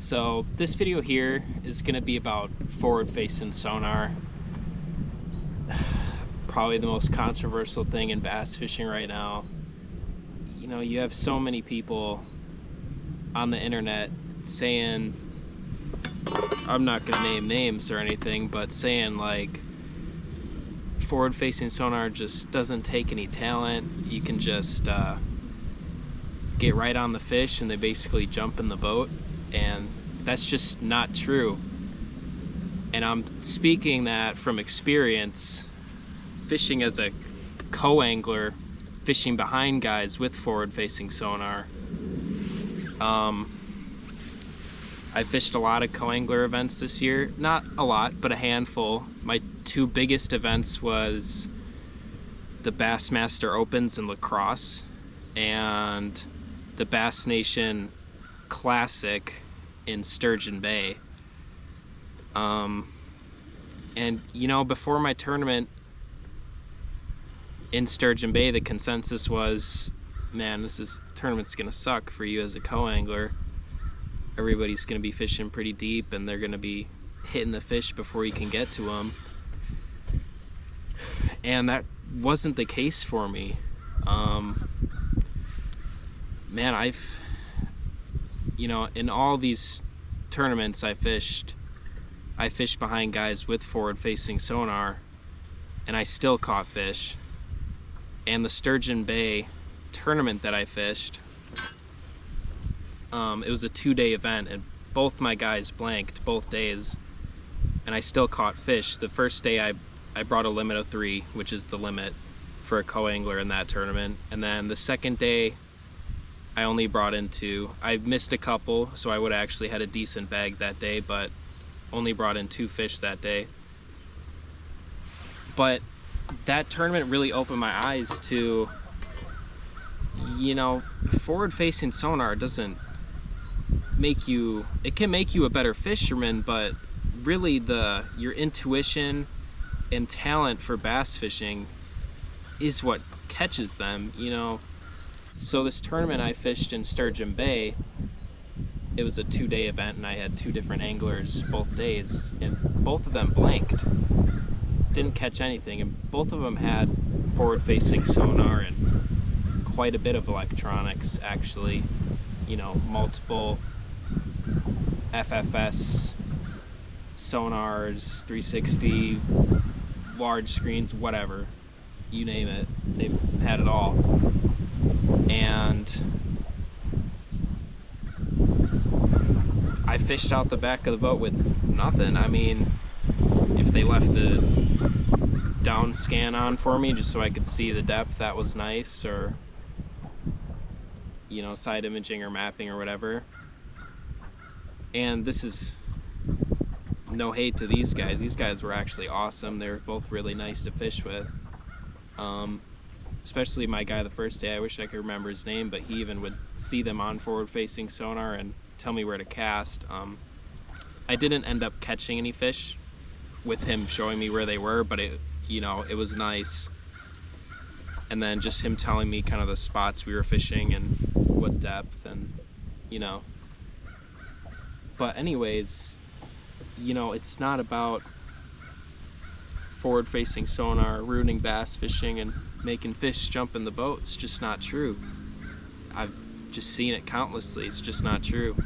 So this video here is going to be about forward-facing sonar. Probably the most controversial thing in bass fishing right now. You know, you have so many people on the internet saying, I'm not going to name names or anything, but saying like forward-facing sonar just doesn't take any talent. You can just get right on the fish and they basically jump in the boat, and that's just not true. And I'm speaking that from experience, fishing as a co-angler, fishing behind guys with forward-facing sonar. I fished a lot of co-angler events this year. Not a lot, but a handful. My two biggest events was the Bassmaster Opens in La Crosse and the Bass Nation Classic in Sturgeon Bay. And you know, before my tournament in Sturgeon Bay, the consensus was, man, this tournament's gonna suck for you as a co-angler. Everybody's gonna be fishing pretty deep and they're gonna be hitting the fish before you can get to them. And that wasn't the case for me. Man, you know, in all these tournaments I fished behind guys with forward-facing sonar, and I still caught fish. And the Sturgeon Bay tournament that I fished, it was a 2-day event, and both my guys blanked both days, and I still caught fish. The first day I brought a limit of 3, which is the limit for a co-angler in that tournament. And then the second day, I only brought in 2. I missed a couple, so I would have actually had a decent bag that day, but only brought in 2 fish that day. But that tournament really opened my eyes to, you know, forward-facing sonar doesn't make you, it can make you a better fisherman, but really your intuition and talent for bass fishing is what catches them, you know. So this tournament I fished in Sturgeon Bay, it was a 2-day event and I had 2 different anglers both days, and both of them blanked. Didn't catch anything, and both of them had forward-facing sonar and quite a bit of electronics, actually. You know, multiple FFS sonars, 360, large screens, whatever, you name it, they had it all. And I fished out the back of the boat with nothing. I mean, if they left the down scan on for me just so I could see the depth, that was nice, or, you know, side imaging or mapping or whatever. And this is no hate to these guys. These guys were actually awesome. They were both really nice to fish with. Especially my guy the first day. I wish I could remember his name, but he even would see them on forward-facing sonar and tell me where to cast. I didn't end up catching any fish with him showing me where they were, but you know, it was nice. And then just him telling me kind of the spots we were fishing and what depth, and you know. But anyways, you know, it's not about forward-facing sonar ruining bass fishing and making fish jump in the boat. It's just not true. I've just seen it countlessly. It's just not true.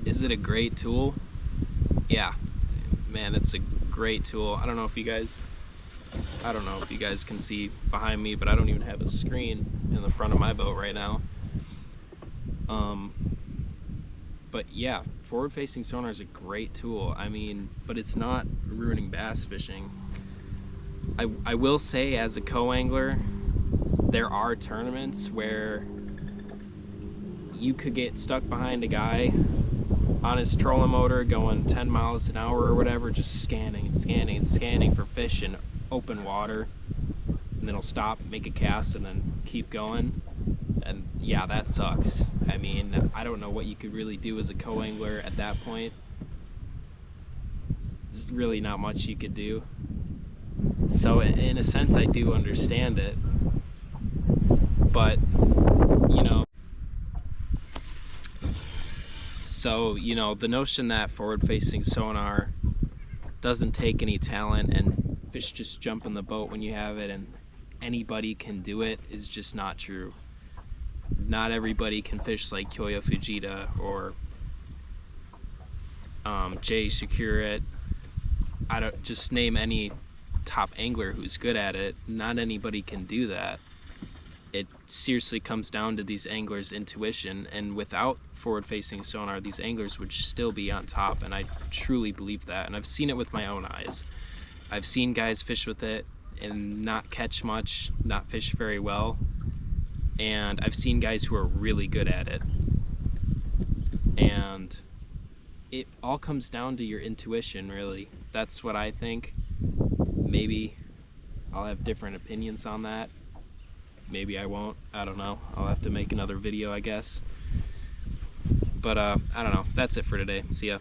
Is it a great tool? Yeah, man, it's a great tool. I don't know if you guys can see behind me, but I don't even have a screen in the front of my boat right now. But yeah, forward-facing sonar is a great tool. I mean, but it's not ruining bass fishing. I will say, as a co-angler, there are tournaments where you could get stuck behind a guy on his trolling motor going 10 miles an hour or whatever, just scanning and scanning and scanning for fish in open water, and then he'll stop, make a cast, and then keep going. And yeah, that sucks. I mean, I don't know what you could really do as a co-angler at that point. There's really not much you could do. So in a sense, I do understand it, but you know, So, you know, the notion that forward-facing sonar doesn't take any talent and fish just jump in the boat when you have it and anybody can do it is just not true. Not everybody can fish like Kyoya Fujita or Jay Securit. I don't just name any top angler who's good at it. Not anybody can do that. It seriously comes down to these anglers' intuition, and without forward-facing sonar, these anglers would still be on top, and I truly believe that, and I've seen it with my own eyes. I've seen guys fish with it and not catch much, not fish very well, and I've seen guys who are really good at it. And it all comes down to your intuition, really. That's what I think. Maybe I'll have different opinions on that. Maybe I won't. I don't know. I'll have to make another video, I guess. But I don't know. That's it for today. See ya.